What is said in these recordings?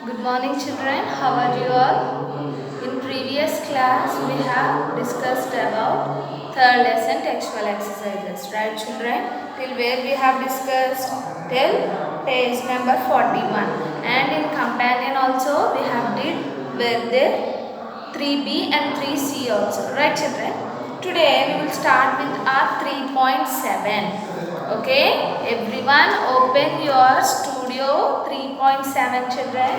Good morning children, how are you all? In previous class we have discussed about third lesson textual exercises, right children? Till where we have discussed? Till page number 41, and in companion also we have did where there 3b and 3c also, right children? Today we will start with our 3.7. Okay, everyone open your studio 3.7 children.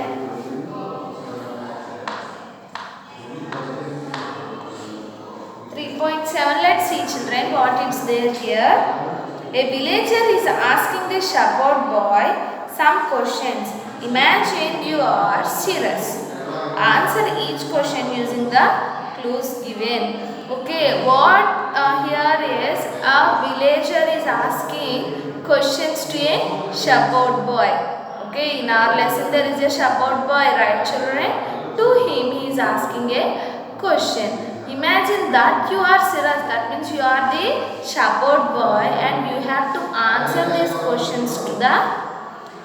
3.7, let's see children what is there here. A villager is asking the shepherd boy some questions. Imagine you are Cyrus. Answer each question using the clues given. Okay, what here is a villager is asking questions to a shepherd boy. Okay, in our lesson there is a shepherd boy, right children? To him he is asking a question. Imagine that you are Cyrus, that means you are the shepherd boy and you have to answer these questions to the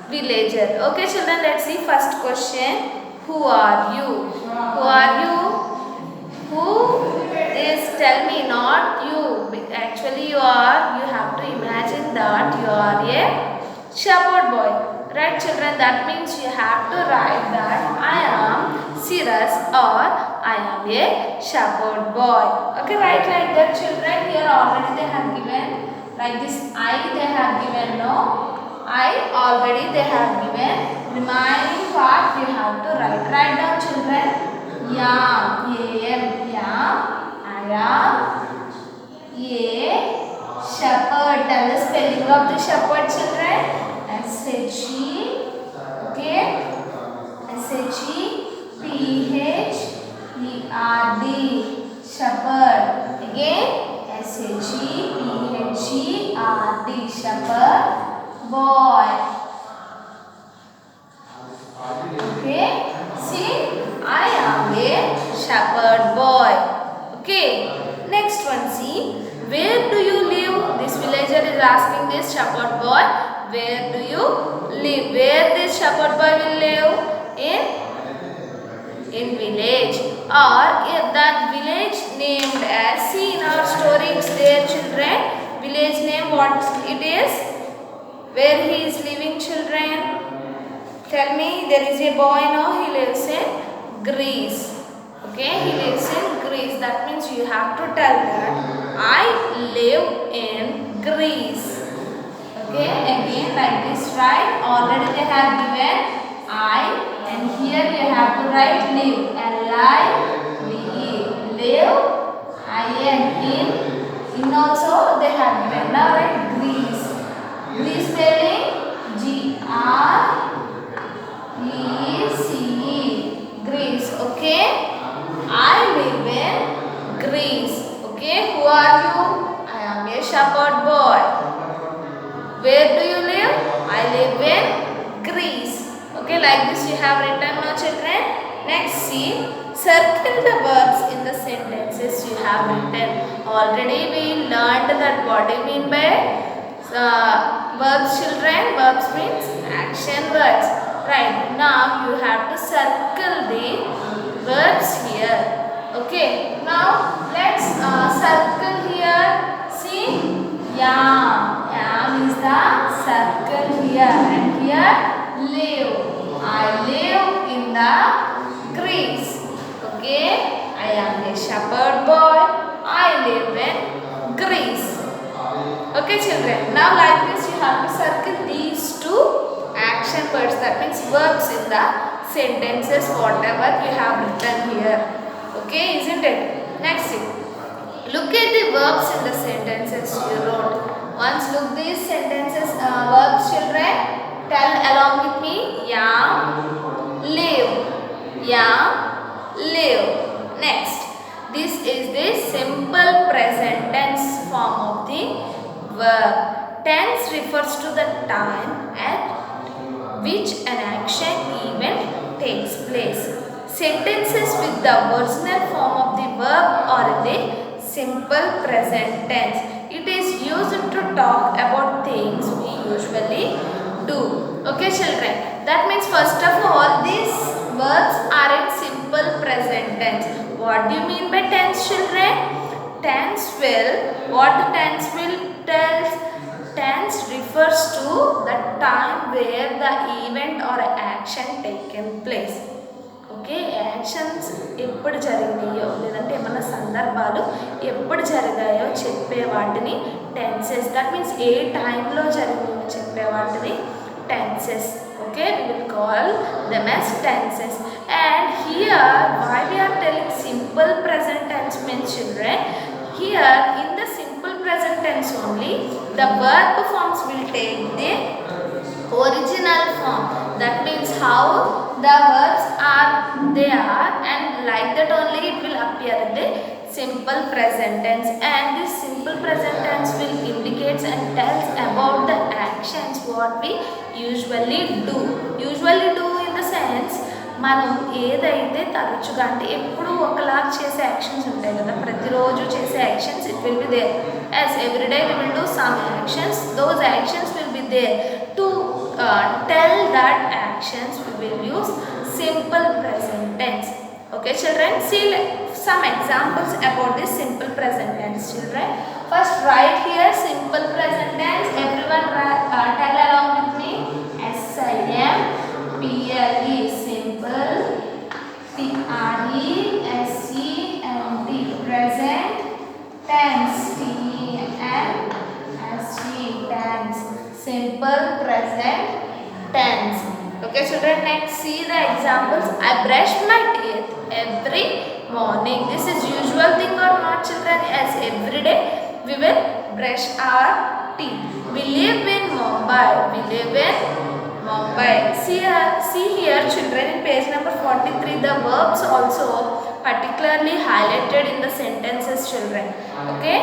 villager. Okay children, let's see first question. Who are you? Who are you? Who is, tell me, not you. Actually you are, you have to imagine that you are a shepherd boy. Right children, that means you have to write that I am Cyrus or I am a shepherd boy. Okay, write like that children. Here already they have given like this I they have given, no? I already they have given. Remaining part you have to write. Write down children. Yam, yam, I am a shepherd. Tell the spelling of the shepherd children. S-H-E, okay, S-H-E-P-H-E-R-D, shepherd. Again, S-H-E-P-H-E-R-D, shepherd, boy. Okay, see, I am a shepherd boy. Okay, next one, see, where do you live? This villager is asking this shepherd boy, where do you live? Where this shepherd boy will live? In village, or if that village named as, see in our story it's there children, village name what it is, where he is living children. Tell me, there is a boy now, he lives in Greece. Okay, he lives in Greece. That means you have to tell that I live in Greece. Okay, again like this, right? Already they have given I, and here you have to write live. L-I-V-E. Live, I-N. In also they have given. Now write Greece. Greece spelling G-R-E-C-E. Greece. Okay, I live in Greece. Okay, who are you? I am a shepherd boy. Where do you live? I live in Greece. Okay, like this you have written now children. Next, see, circle the verbs in the sentences you have written. Already we learned that what do you mean by verbs children? Verbs means action words. Right, now you have to circle the verbs here. Okay, now let's circle here. See, yam. Yam is the circle here, and here live. I live in the Greece. Okay, I am a shepherd boy. I live in Greece. Okay children, now like this you have to circle these two action words, that means verbs in the sentences whatever you have written here. Okay, isn't it? Next thing, look at the verbs in the sentences you wrote. Once look these sentences, verbs children, tell along with me. Yam, live. Yam, live. Next, this is the simple present tense form of the verb. Tense refers to the time at which an action event takes place. Sentences with the original form of the verb are in the simple present tense. It is used to talk about things we usually do. Okay children, that means first of all this What do you mean by tense, children? Tense will, what the tense will tell? Tense refers to the time where the event or action taken place. Okay, actions ఎప్పుడు జరిగినాయో లేదంటే ఏమన్నా సందర్భాలు ఎప్పుడు జరిగాయో చెప్పే వాటిని tenses. That means ఏ టైంలో జరిగాయో చెప్పే వాటిని tenses. Okay, we will call them as tenses. And here why we are telling simple present tense means, children, here in the simple present tense only the verb forms will take the original form. That means how the verbs are there, and like that only it will appear in the simple present tense. And this simple present tense will indicates and tells about the actions what we usually do. Usually do in the sense మనం ఏదైతే తరచుగా అంటే ఎప్పుడు ఒకలాగా చేసే actions ఉంటాయి కదా, ప్రతిరోజు చేసే actions it will be there. As everyday we will do some actions, those actions will be there. To tell that actions we will use simple present tense. Okay children, see some examples about this simple present tense, children. First write here simple present tense. Everyone tell along with me. S-I-M-P-L-E, simple. P-R-E-S-E-N-T, present tense. T-E-N-S-E, tense. Simple present tense. Okay children, next see the examples. I brush my teeth every morning. This is usual thing or not, children? As every day we will brush our teeth. We live in Mumbai. We live in Mumbai. See here children, in page number 43 the verbs also particularly highlighted in the sentences, children. Okay,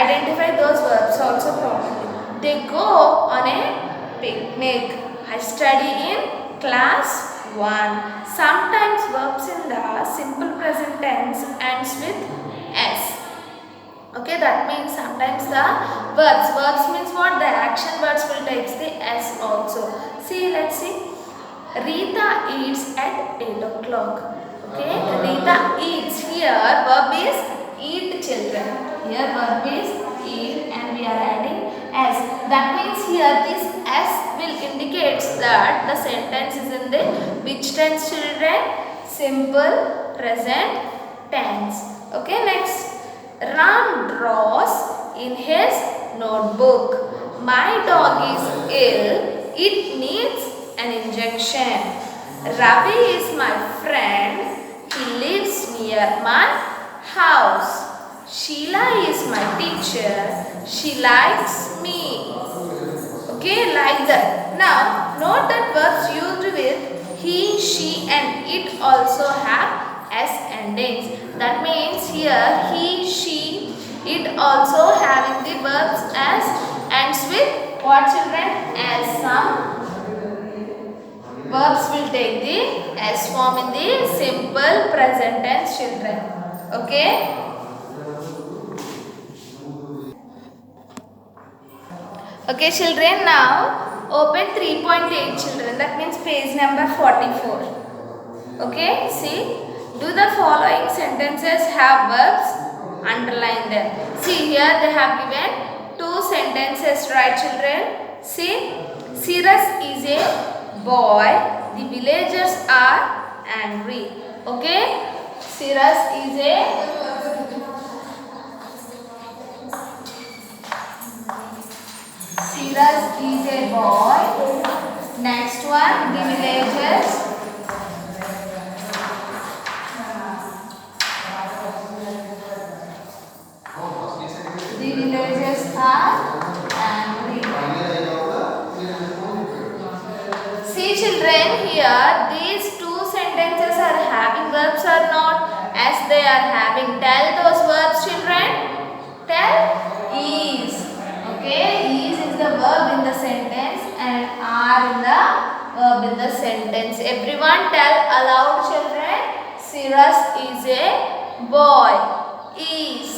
identify those verbs also properly. They go on a picnic. I study in class 1. Sometimes verbs in the simple present tense ends with s. Okay, that means sometimes the verbs means what? The action words will take the s also. See, let's see. Rita eats at 8 o'clock. Okay, Rita eats. Here verb is eat, children. Here verb is eat and we are adding s. That means here this s will indicates that the sentence is in the which tense, children? Simple present tense. Okay, next. Ram draws in his notebook. My dog is ill. It needs an injection. Ravi is my friend. He lives near my house. Sheila is my teacher. She likes me. Okay, like that. Now, note that verbs used with he, she and it also have s endings. That means here he, she, it also having the verbs as ends with what, children? As. Some verbs will take the s form in the simple present tense, children. Okay. Okay children, now open 3.8, children. That means page number 44. Okay, see, do the following sentences have verbs? Underline them. See here they have given 2 sentences, right children? See, Cyrus is a boy. The villagers are angry. Okay, Cyrus is a boy. Next one, the villagers. The villagers are angry. See children, here these 2 sentences are having verbs or not? As they are having. Tell those verbs, children. Tell is. Okay, is the verb in the sentence and are in the verb in the sentence. Everyone tell aloud, children. Cyrus is a boy. Is.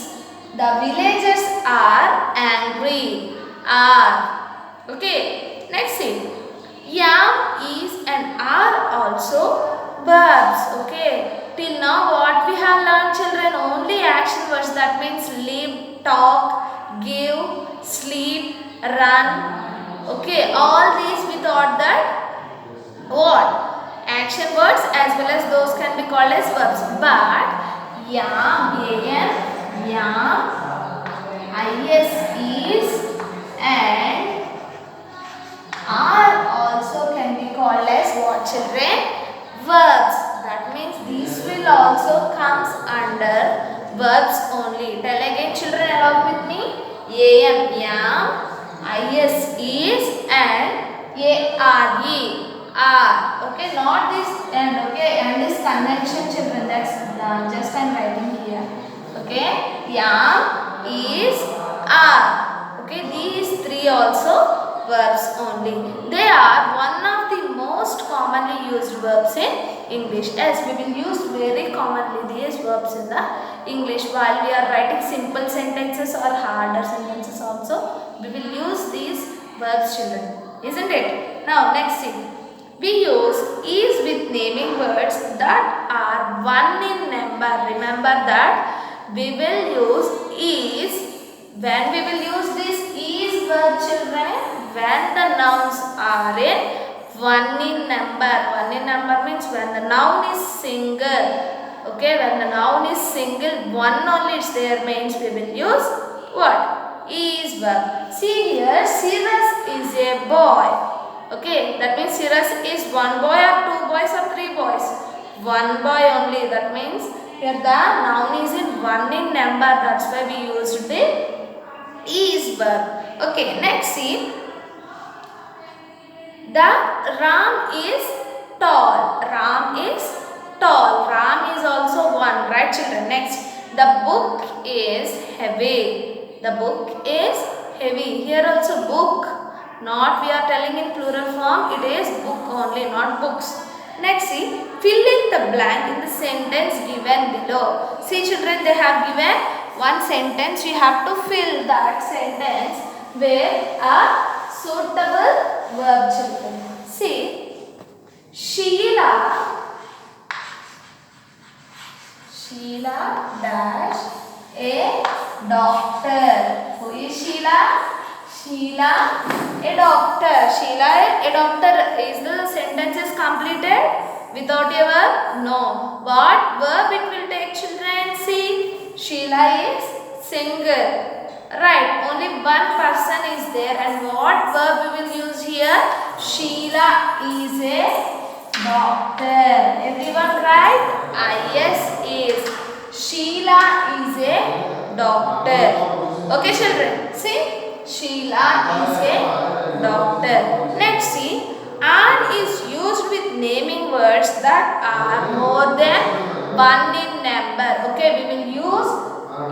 The villagers are angry. Are. Okay, next see. Yam, is and are also verbs. Okay, till now what we have learned, children? Only action words. That means live, talk, give, sleep, run. Okay, all these we thought that what? Action words as well as those can be called as verbs. But yam, am, yam, is, and are also can be called as what, children? Verbs. That means these will also comes under verbs only. Tell again, children, along with me. Am, yam, is, and are. Okay, not this and. Okay, and this conjunction, children. That's just I'm writing here. Okay, yam, is, are. Okay, these three also verbs only. They are one of the most commonly used verbs in English, as we will use very commonly these verbs in the English while we are writing simple sentences or harder sentences also. We will use these verbs, children, isn't it? Now next thing, we use is with naming words that are one in number. Remember that we will use is. When we will use this is verb, children, when the nouns are in one in number. One in number means when the noun is single. Okay, when the noun is single, one only is there, means we will use what? Is verb. See here, Cyrus is a boy. Okay, that means Cyrus is one boy or two boys or three boys? One boy only. That means here the noun is in one in number. That's why we used the is verb. Okay, next see. The Ram is tall. Ram is tall. Ram is also one, right, children? Next, the book is heavy. The book is heavy. Here also book. Not we are telling in plural form. It is book only, not books. Next, see, fill in the blank in the sentence given below. See, children, they have given one sentence. You have to fill that sentence with a suitable verb, children. See, Sheila dash a doctor. Who is Sheila? Sheila a doctor. Sheila a doctor. Is the sentence is completed without a verb? No. What verb it will take, children? See, Sheila is single. Right, only one person is there, and what verb we will use here? Sheila is a doctor. Everyone right? is. Sheila is a doctor. Okay, children. See, Sheila is a doctor. Next, see, are is used with naming words that are more than one in number. Okay, we will use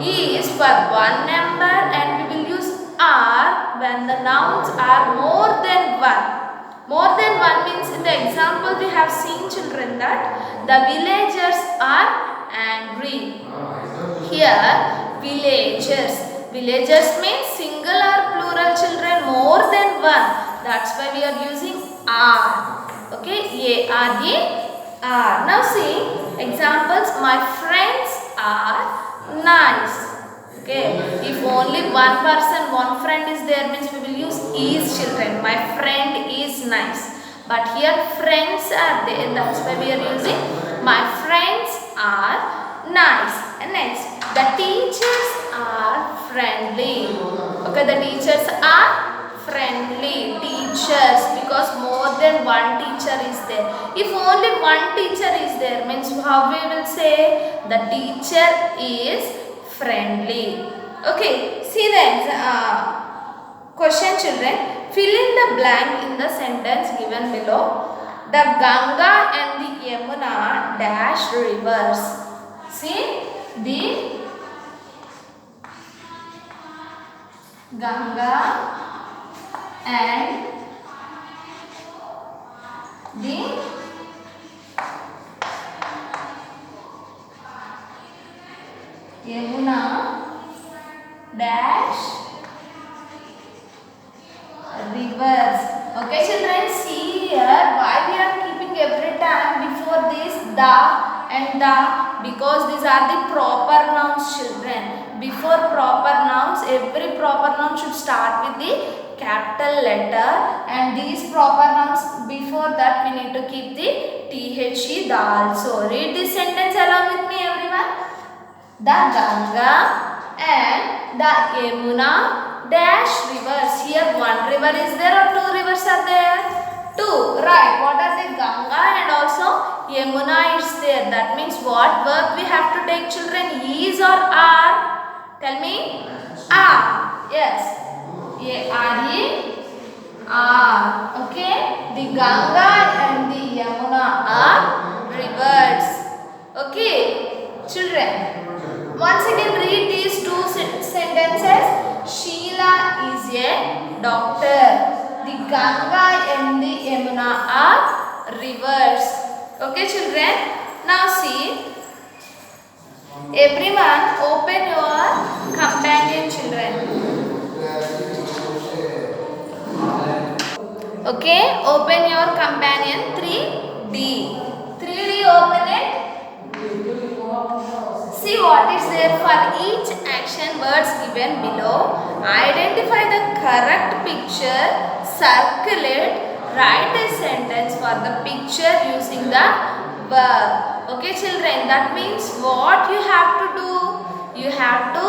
is for one number, and we will use are when the nouns are more than one. More than one means in the example we have seen, children, that the villagers are angry. Here villagers. Villagers means single or plural, children, more than one. That's why we are using are. Okay, are. Now see examples. My friends are nice. Okay, if only one person, one friend is there, means we will use is, children. My friend is nice. But here friends are there. That's why we are using my friends are nice. And next, the teachers are friendly. Okay, the teachers are friendly. Teachers, because more than one teacher is there. If only one teacher is there, means how we will say the teacher is friendly. Okay, see the question, children. Fill in the blank in the sentence given below. The Ganga and the Yamuna dash rivers. See, the Ganga and the Yamuna dash rivers. Okay, children, see here why we are keeping every time before this the and the, because these are the proper nouns, children. Before proper nouns, every proper noun should start with the capital letter, and these proper nouns, before that we need to keep the THE, the also. Read this sentence along with me, everyone. The Ganga and the Yamuna dash rivers. Here one river is there or two rivers are there? Two, right. What are the? Ganga and also Yamuna is there. That means what verb we have to take, children? Is or are? Tell me. Are. Yes. A-R-E. Are. Okay. The Ganga and the Yamuna are rivers. Okay. Children. Once again read these two sentences. Sheila is a doctor. The Ganga and the Yamuna are rivers. Okay, children. Now see. Everyone open your companion, children. Okay, open your companion 3D. 3D, open it. See what is there. For each action words given below, identify the correct picture, circle it, write a sentence for the picture using the verb. Okay, children, that means what you have to do? You have to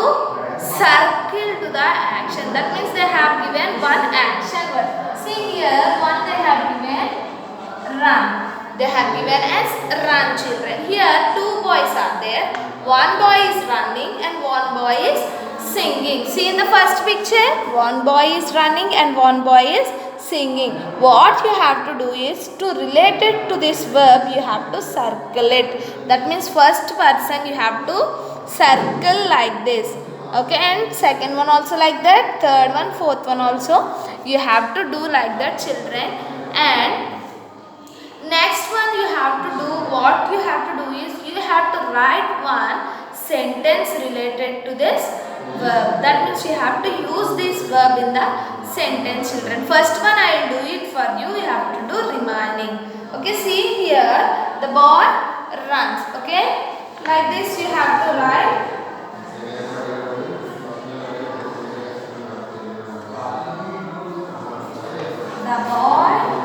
circle to the action. That means they have given one action word. See here, one they have given run. They have given as run, children. Here two boys are there. One boy is running and one boy is singing. See in the first picture, one boy is running and one boy is singing. What you have to do is to relate it to this verb, you have to circle it. That means first person you have to circle like this. Okay, and second one also like that, third one, fourth one also you have to do like that, children. And next one you have to do, what you have to do is you have to write one sentence related to this verb. That means you have to use this verb in the sentence, children. First one I will do it for you. You have to do remaining. Okay, see here the boy runs. Okay, like this you have to write. The boy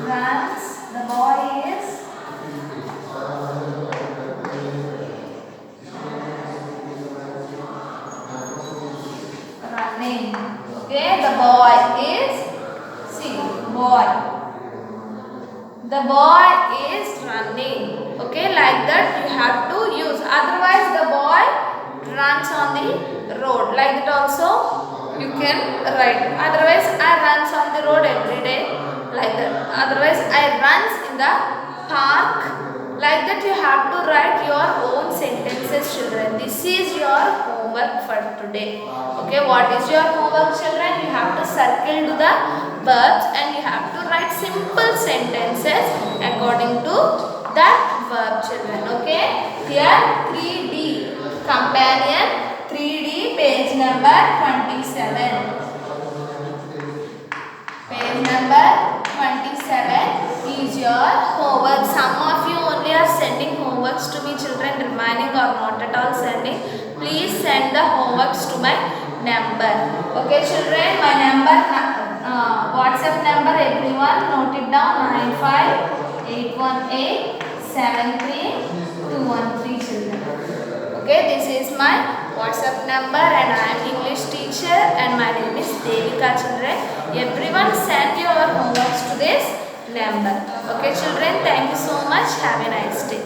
runs. The boy is running. Okay, the boy is, see, boy. The boy is running. Okay, like that you have to use. Otherwise the boy runs on the road. Like that also you can write. Otherwise I runs on the road every day. Like that. Otherwise I runs in the park. Like that you have to write your own sentences, children. This is your homework for today. Okay, what is your homework, children? You have to circle to the verbs and you have to write simple sentences according to that verb, children. Okay, here 3D companion 3D, page number 27. Page number 27 is your homework. Some of you only are sending homeworks to me, children. Remaining or not at all sending. Please send the homeworks to my number. Okay, children, my number, WhatsApp number, everyone note it down. 9581873213, children. Okay, this is my WhatsApp number and I am English teacher and my name is Devika, children. Everyone send your homeworks to this number. Okay, children, thank you so much. Have a nice day.